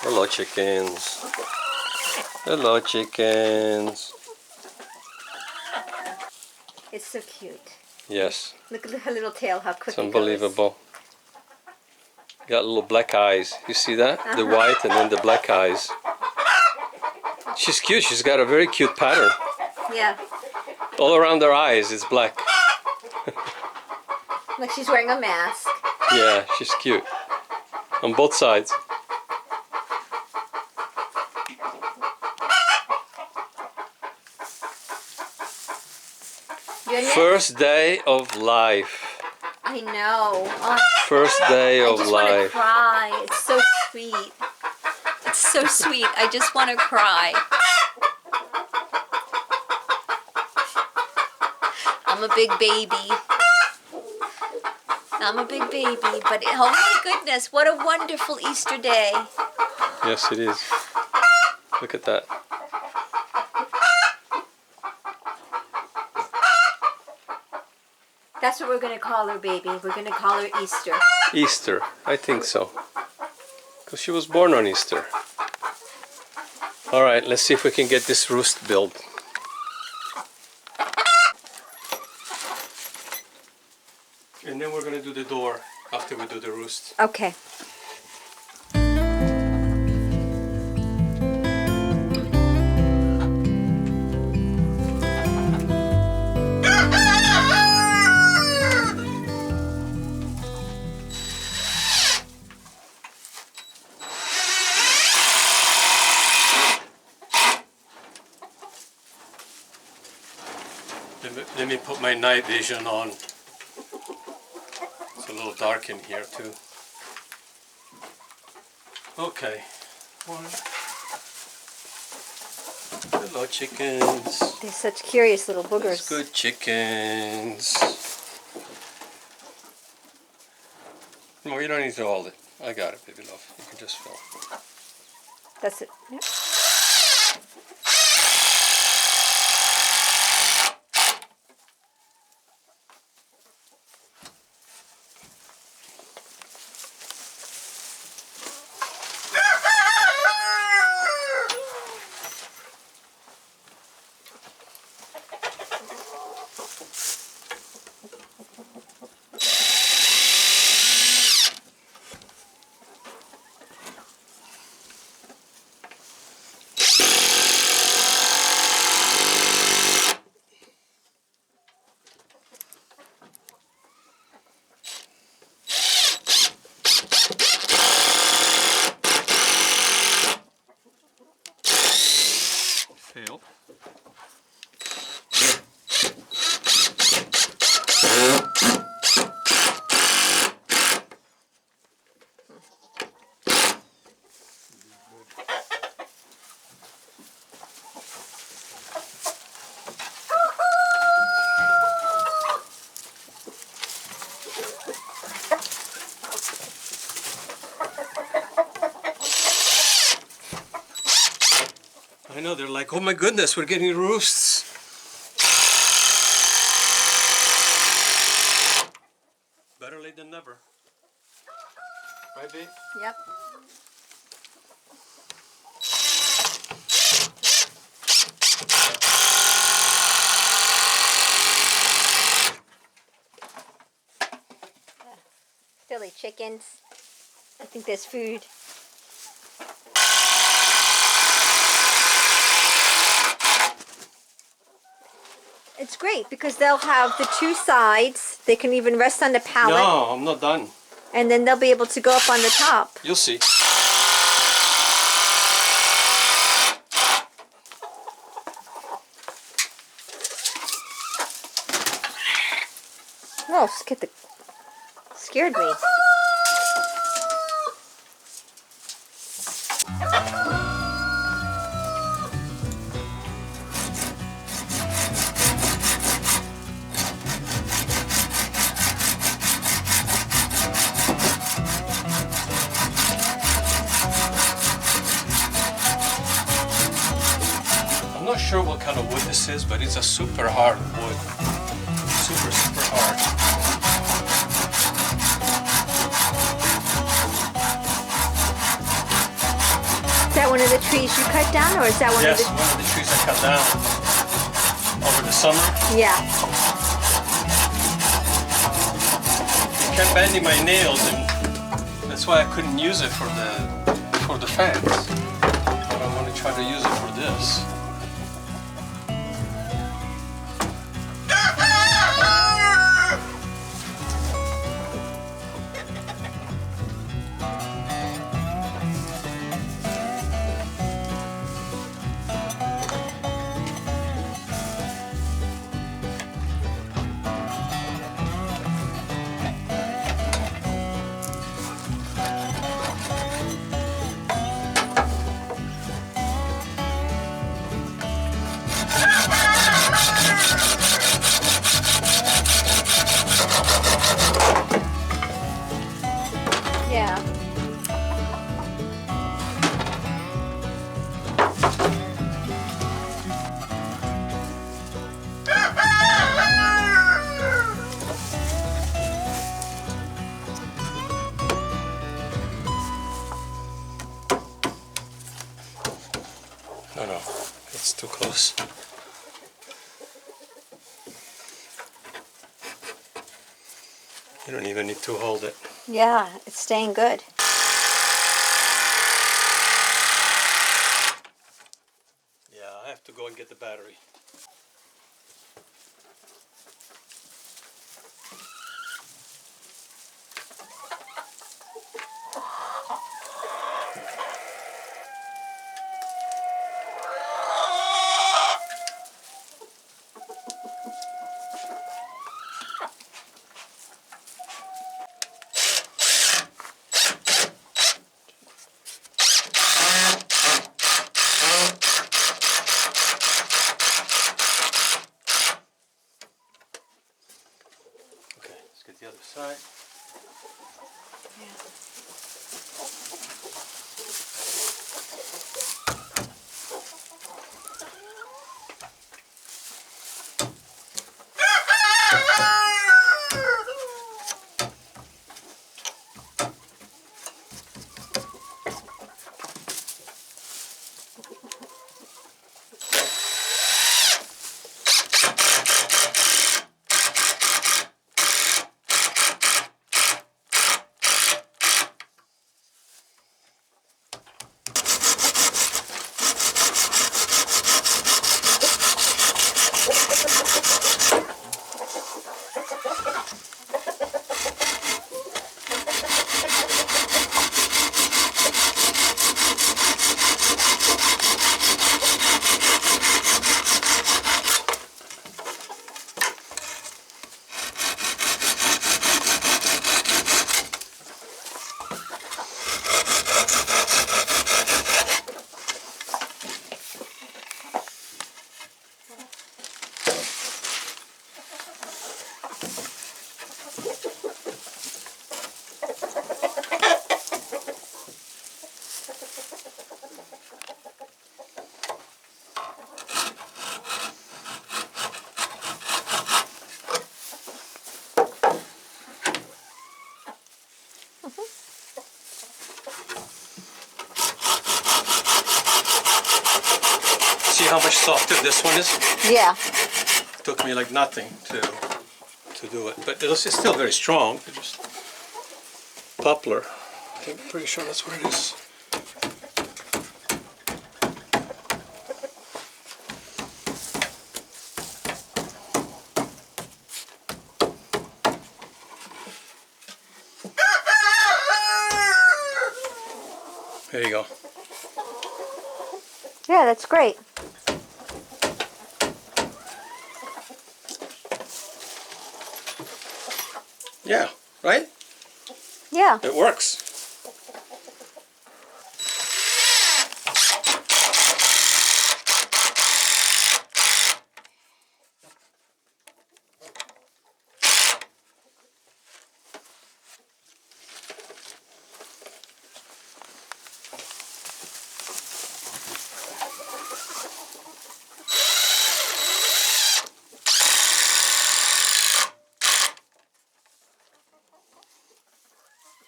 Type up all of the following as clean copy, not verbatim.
Hello, chickens. Hello, chickens. It's so cute. Yes. Look at her little tail, how quick It's it goes. unbelievable. Got little black eyes. You see that? The white and then the black eyes. She's cute. She's got a very cute pattern. Yeah. All around her eyes it's black. Like she's wearing a mask. Yeah, she's cute. On both sides. First day of life. I know. Oh, First day of I just life. want to cry. It's so sweet. It's so sweet. I just want to cry. I'm a big baby. I'm a big baby, but oh my goodness, what a wonderful Easter day. Yes, it is. Look at that. That's what we're going to call her, baby. We're going to call her Easter. Easter, I think so. Because she was born on Easter. Alright, let's see if we can get this roost built. And then we're going to do the door after we do the roost. Okay. Let me put my night vision on. It's a little dark in here too. Okay. Hello, chickens. They're such curious little boogers. That's good chickens. No, you don't need to hold it. I got it, baby love. You can just fill. That's it. Yep. Fail. I know, they're like, oh my goodness, we're getting roosts. Better late than never. Right, babe? Yep. Silly chickens. I think there's food. It's great because they'll have the two sides. They can even rest on the pallet. No, I'm not done. And then they'll be able to go up on the top. You'll see. Oh, scared me. I'm not sure what kind of wood this is, but it's a super hard wood. Super, super hard. one of the trees you cut down, or is that one Yes, of the? one of the trees I cut down over the summer. Yeah. It kept bending my nails, and that's why I couldn't use it for the fence. But I'm going to try to use it for this. Yeah. No, it's too close. You don't even need to hold it. Yeah, it's staying good. Yeah, I have to go and get the battery. Okay, let's get the other side. See how much softer this one is? Yeah. It took me like nothing to do it, but it's still very strong. It's just poplar. I'm pretty sure that's what it is. There you go. Yeah, that's great. Yeah, right? Yeah. It works.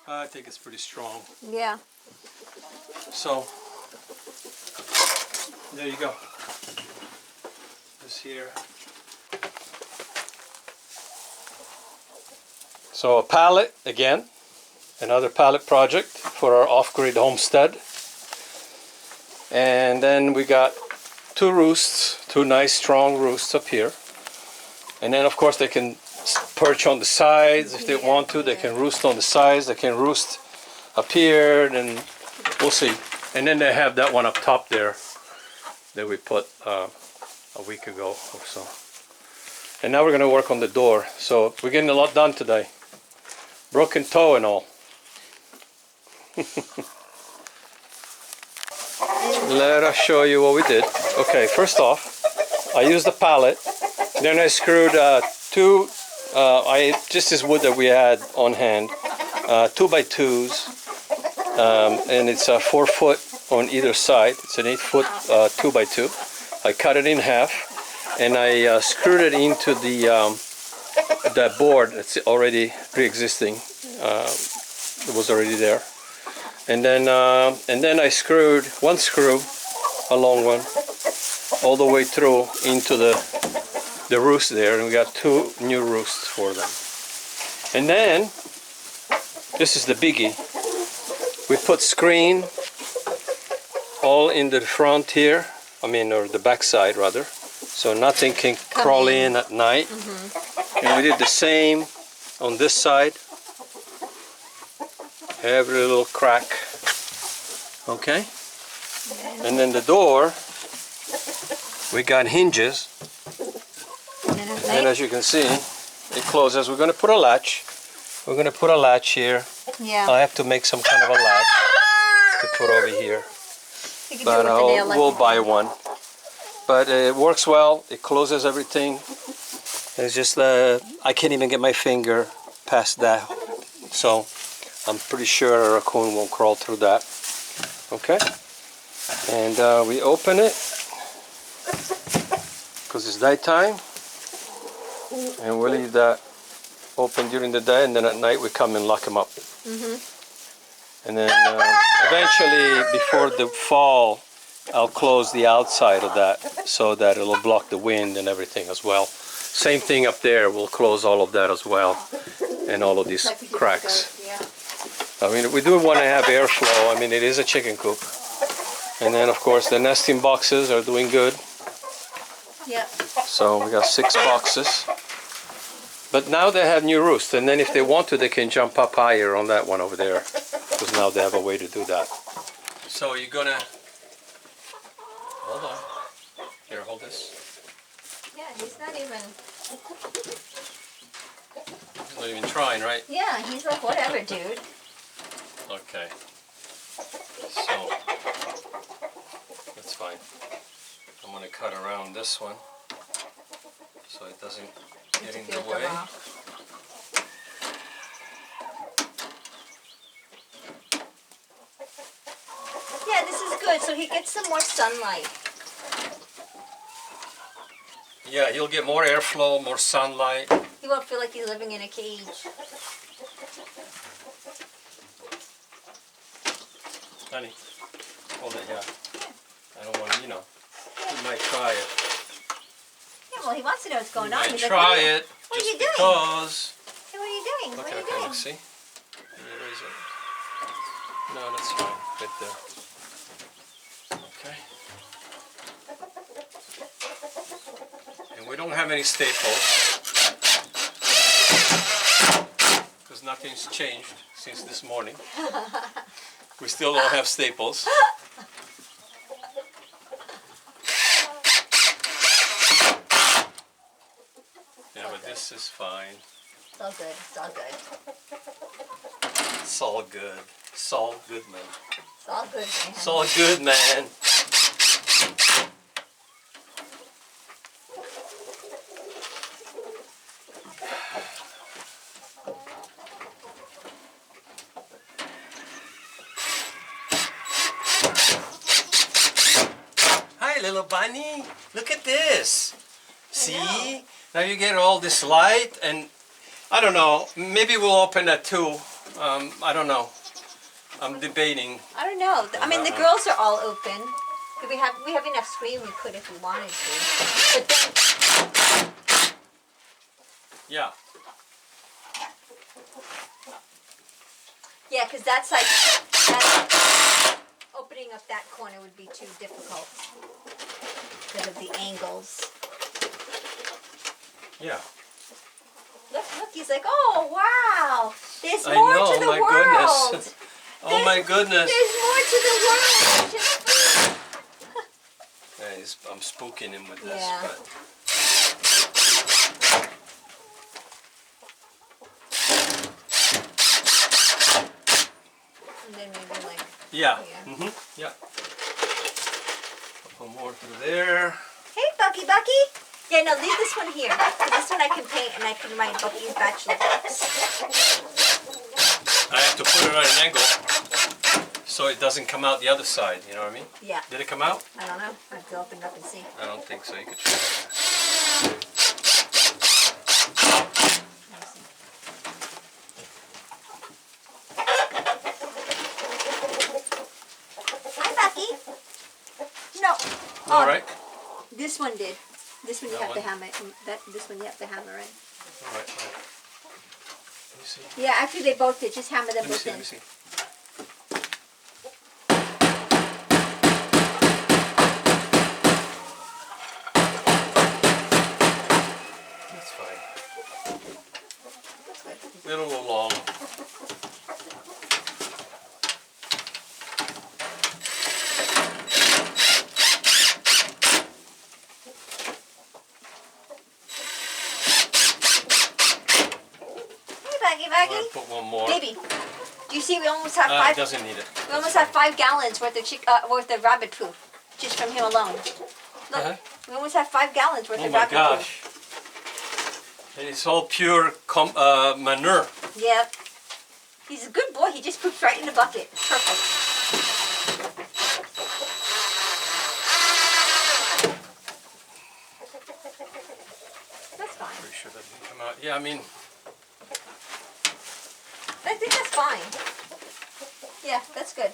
I think it's pretty strong. Yeah. So There you go. This here. So a pallet again, another pallet project for our off-grid homestead. And then we got two roosts, two nice strong roosts up here. And then of course they can perch on the sides if they want to. They can roost on the sides. They can roost up here, and we'll see. And then they have that one up top there that we put a week ago or so. And now we're going to work on the door. So we're getting a lot done today. Broken toe and all. Let us show you what we did. Okay, first off, I used the pallet. Then I screwed two, just this wood that we had on hand, 2x2s, and it's 4 foot on either side. It's an 8 foot 2x2. I cut it in half, and I screwed it into that board that's already pre-existing. It was already there, and then I screwed one screw, a long one, all the way through into the roost there, and we got two new roosts for them. And then this is the biggie. We put screen all in the front here, or the back side rather, so nothing can crawl in at night. And we did the same on this side, every little crack. Okay, and then the door, we got hinges, and as you can see, it closes. We're going to put a latch. We're going to put a latch here. Yeah. I have to make some kind of a latch to put over here, You can but do it with the nail, like we'll you buy did. one. But it works well. It closes everything. It's just I can't even get my finger past that, so I'm pretty sure a raccoon won't crawl through that. Okay, and we open it because it's nighttime, and we'll leave that open during the day, and then at night we come and lock them up. And then eventually, before the fall, I'll close the outside of that so that it'll block the wind and everything as well. Same thing up there, we'll close all of that as well, and all of these cracks. I mean, we do want to have airflow. I mean, it is a chicken coop. And then of course the nesting boxes are doing good. Yep. So we got 6 boxes. But now they have new roosts, and then if they want to, they can jump up higher on that one over there, because now they have a way to do that. So you're gonna, hold on, here, hold this. Yeah, he's not even. He's not even trying, right? Yeah, he's like, whatever, dude. Okay. So, that's fine. I'm gonna cut around this one so it doesn't get in the way. Yeah, this is good, so he gets some more sunlight. Yeah, he'll get more airflow, more sunlight. He won't feel like he's living in a cage. Honey, hold it, yeah. I don't want, he might try it. Yeah, well, he wants to know what's going He on. might He's like, try it, what are just you doing? because. Hey, what are you doing? What Okay, are you okay, doing? let's see. Can you raise it? No, that's fine, right there. Okay. And we don't have any staples, because nothing's changed since this morning. We still don't have staples. Yeah, but this is fine. It's all good. It's all good. It's all good. It's all good, man. It's all good, man. It's all good, man. Hi, little bunny. Look at this. See? Now you get all this light, and I don't know. Maybe we'll open that too. I don't know. I'm debating. I don't know. I mean, the girls are all open. We have enough screen. We could if we wanted to. But then, Yeah. yeah, because that's like opening up that corner would be too difficult because of the angles. Yeah. Look, he's like, oh, wow. There's I more know, to the my world. goodness. Oh my goodness. There's more to the world. Yeah, I'm spooking him with this. Yeah. But... And then maybe like... Yeah. Here. Mm-hmm. Yeah. Couple more through there. Hey, Bucky. Yeah, no, leave this one here. This one I can paint and I can write Bucky's bachelor box. I have to put it at an angle so it doesn't come out the other side, you know what I mean? Yeah. Did it come out? I don't know. I have to open it up and see. I don't think so. You could try. Hi, Bucky. No. All right. This one did. This one you That have to one? hammer. This one you have to hammer in. All right. Let me see. Yeah, actually they both did. Just hammer them Let me both see. in. Let me see. That's fine. A little long. Hey, I'm Baggy. gonna put one more. Baby, do you see we almost have five? It doesn't need it. We almost have 5 gallons worth of rabbit poop just from him alone. Look, we almost have 5 gallons worth Oh of my rabbit gosh. And it's all pure manure. poop. Yep. He's a good boy. He just poops right in the bucket. Perfect. That's fine. Pretty sure that didn't come out. Yeah, I mean, I think that's fine. Yeah, that's good.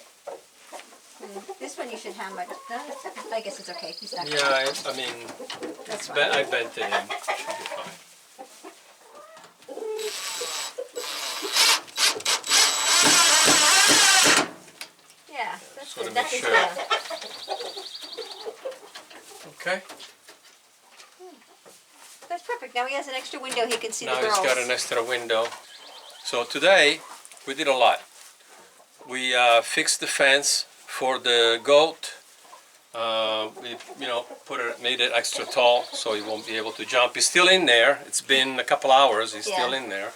This one you should hammer. No, I guess it's okay. He's not. yeah, I mean, That's I fine. bent it in. Should be fine. Yeah, that's Sort good. of That's make his sure. Okay. That's perfect. Now he has an extra window. He can see Now the girls. he's got an extra window. So today we did a lot. We fixed the fence for the goat. We, made it extra tall so he won't be able to jump. He's still in there. It's been a couple hours. He's still in there.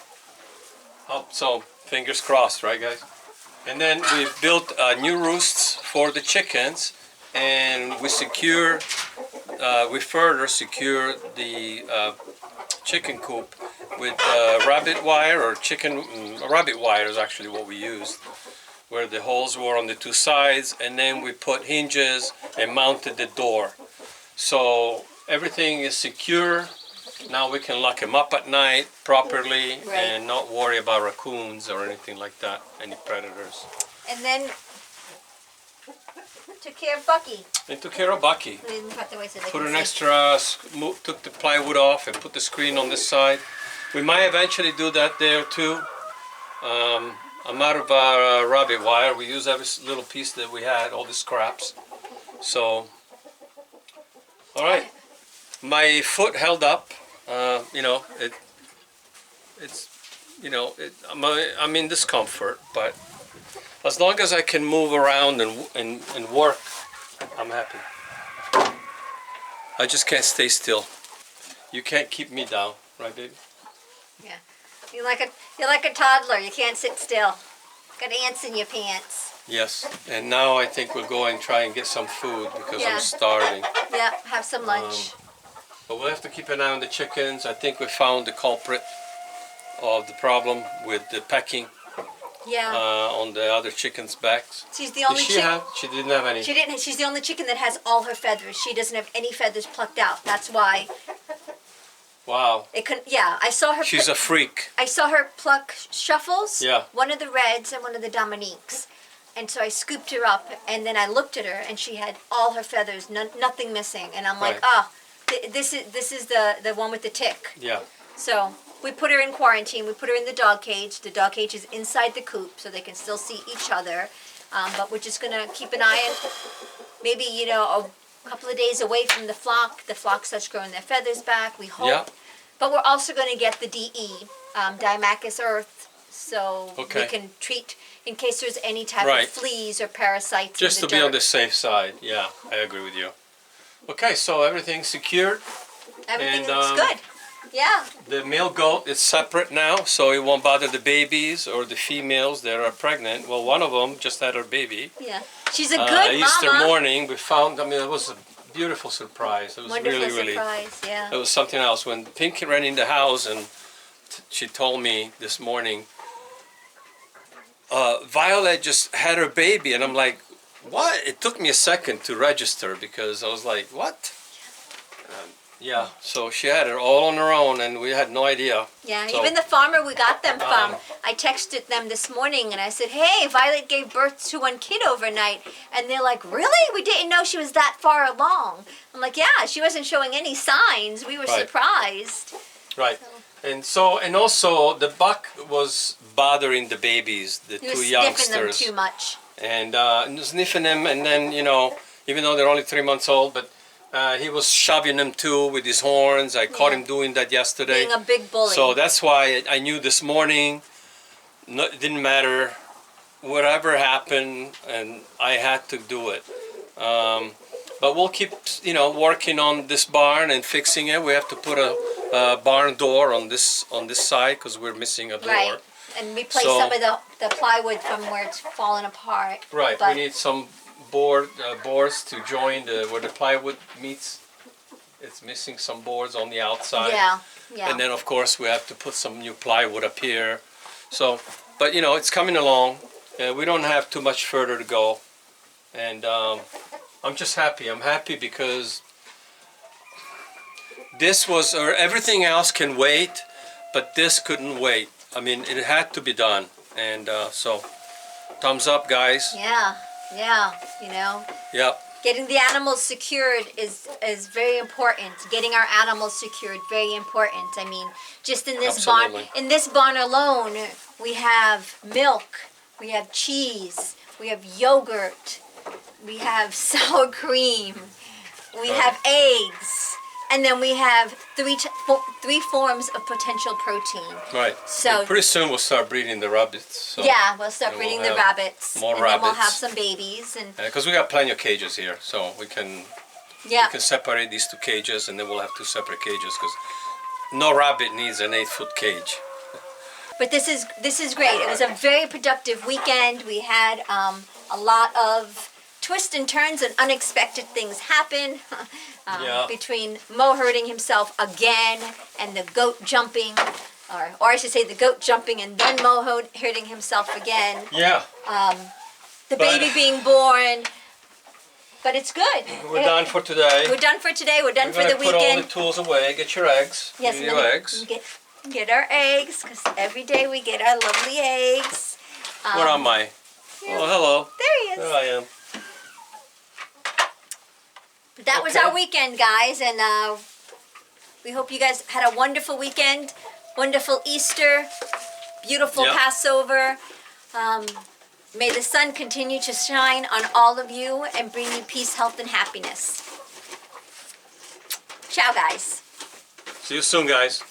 So fingers crossed, right, guys? And then we built new roosts for the chickens, and we further secured the chicken coop with rabbit wire or rabbit wire is actually what we used, where the holes were on the 2 sides, and then we put hinges and mounted the door. So everything is secure. Now we can lock him up at night properly and not worry about raccoons or anything like that, any predators. And then took care of Bucky. And took care of Bucky. We didn't cut the way so they Put can an see. extra, took the plywood off and put the screen on this side. We might eventually do that there too. I'm out of rabbit wire. We used every little piece that we had, all the scraps. So, all right. My foot held up. I'm in discomfort, but as long as I can move around and work, I'm happy. I just can't stay still. You can't keep me down, right, baby? Yeah. You're like a toddler. You can't sit still. Got ants in your pants. Yes. And now I think we'll go and try and get some food because Yeah. I'm starving. Yeah, have some lunch. But we'll have to keep an eye on the chickens. I think we found the culprit of the problem with the pecking on the other chickens' backs. She's the only Did she have? She didn't have any. She didn't. She's the only chicken that has all her feathers. She doesn't have any feathers plucked out. That's why Wow. it couldn't. Yeah, I saw her. She's a freak. I saw her pluck Shuffles. Yeah. One of the Reds and one of the Dominiques. And so I scooped her up, and then I looked at her, and she had all her feathers, nothing missing. And I'm like, Right. this is the one with the tick. Yeah. So we put her in quarantine. We put her in the dog cage. The dog cage is inside the coop, so they can still see each other. But we're just gonna keep an eye on, maybe a couple of days away from the flock. The flock starts growing their feathers back. We hope. Yeah. But we're also gonna get the DE, Dimachus earth, so Okay. we can treat in case there's any type Right. of fleas or parasites. Just in to the be on dirt. the safe side. Yeah, I agree with you. Okay, so everything's secured. Everything and, looks good. Yeah. The male goat is separate now, so it won't bother the babies or the females that are pregnant. Well, one of them just had her baby. Yeah. She's a good Easter mama. morning, we found, it was a beautiful surprise. It was Wonderful really, surprise. Yeah. it was something else. When Pinky ran in the house and she told me this morning, Violet just had her baby, and I'm like, what? It took me a second to register because I was like, what? Yeah, so she had her all on her own, and we had no idea. Yeah, So, even the farmer we got them from, I texted them this morning and I said, hey, Violet gave birth to one kid overnight. And they're like, really? We didn't know she was that far along. I'm like, yeah, she wasn't showing any signs. We were Right. surprised. right. And also the buck was bothering the babies, the He was two sniffing youngsters. them too much. And sniffing them, and then, even though they're only 3 months old, but he was shoving them too with his horns. I caught Yeah. him doing that yesterday. Being a big bully. So that's why I knew this morning, it didn't matter, whatever happened, and I had to do it. But we'll keep, working on this barn and fixing it. We have to put a barn door on this side because we're missing a door. Right. And replace So- some of the plywood from where it's fallen apart. Right. But We need some boards to join where the plywood meets. It's missing some boards on the outside. yeah, yeah. And then of course we have to put some new plywood up here. So, but it's coming along. We don't have too much further to go. And I'm just happy. I'm happy because this was, or everything else can wait, but this couldn't wait. It had to be done. And so, thumbs up, guys. Yeah, Yep. Getting the animals secured is very important. Getting our animals secured, very important. Just in this Absolutely. barn alone, we have milk, we have cheese, we have yogurt, we have sour cream, we have eggs, and then we have three forms of potential protein. Right. So- And pretty soon we'll start breeding the rabbits. So. Yeah, we'll start And we'll breeding the have rabbits, more and then we'll have rabbits. some babies, and Because we got plenty of cages here, so we can separate these two cages, and then we'll have two separate cages because no rabbit needs an 8-foot cage. But this is great. It was a very productive weekend. We had a lot of twists and turns and unexpected things happen. Yeah. Between Mo hurting himself again and the goat jumping, or I should say the goat jumping and then Mo hurting himself again. Yeah. The baby being born. But it's good. We're done for today. We're done for today. We're done We're for the gonna put all weekend. the tools away. Get your eggs. Yes, Get and your then eggs. get our eggs, because every day we get our lovely eggs. Where am I? Oh, hello. There he is. There I am. But that was Okay. our weekend, guys, and we hope you guys had a wonderful weekend, wonderful Easter, beautiful Yep. Passover. May the sun continue to shine on all of you and bring you peace, health, and happiness. Ciao, guys. See you soon, guys.